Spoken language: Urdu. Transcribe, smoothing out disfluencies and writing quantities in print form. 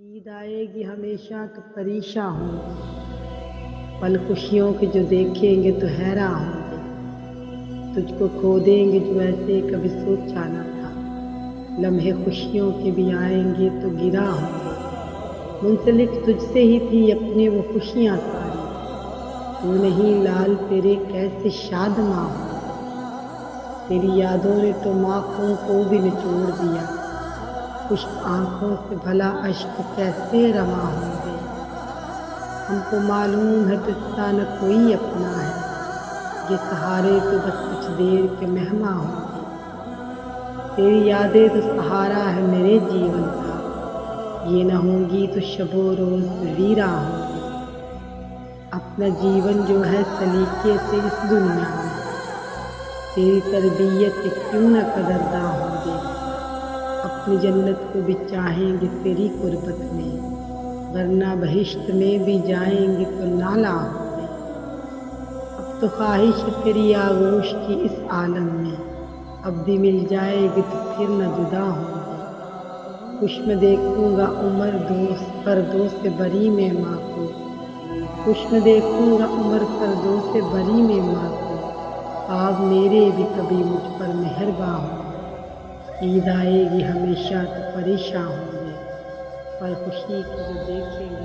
عید آئے گی ہمیشہ تو پریشاں ہوں گے، پل خوشیوں کے جو دیکھیں گے تو حیراں ہوں گے، تجھ کو کھو دیں گے جو ایسے کبھی سوچا نہ تھا، لمحے خوشیوں کے بھی آئیں گے تو گرا ہوں گے، منسلک تجھ سے ہی تھی اپنے وہ خوشیاں ساری، تو نہیں لال تیرے کیسے شادماں ہوں گے، تیری یادوں نے تو ماخوں کو بھی نچوڑ دیا، خشک آنکھوں سے بھلا اشک کیسے رواں ہوں گے، ہم کو معلوم ہے تجھ سا نہ کوئی اپنا ہے، یہ سہارے تو بس کچھ دیر کے مہماں ہوں گے، تیری یادیں تو سہارا ہے میرے جیون کا، یہ نہ ہوں گی تو شب و روز ویراں ہوں گے، اپنا جیون جو ہے سلیقے سے اس دنیا میں، تیری تربیت کے کیوں نہ قدرداں ہوں گے، اپنی جنت کو بھی چاہیں گے تیری قربت میں، ورنہ بہشت میں بھی جائیں گے تو نالاں ہوں گے، اب تو خواہش ہے تیری آغوش کی اس عالم میں، اب بھی مل جائے گی تو پھر نہ جدا ہوں گے، خوش میں دیکھوں گا عمر پردوں سے بری میں ماں کو، خوش میں دیکھوں گا عمر پردوں سے بری میں ماں کو، خواب میرے بھی کبھی مجھ پر مہرباں ہوں گے، عید آئے گی ہمیشہ تو پریشاں ہوں گے، پل خوشی کی جو دیکھیں گے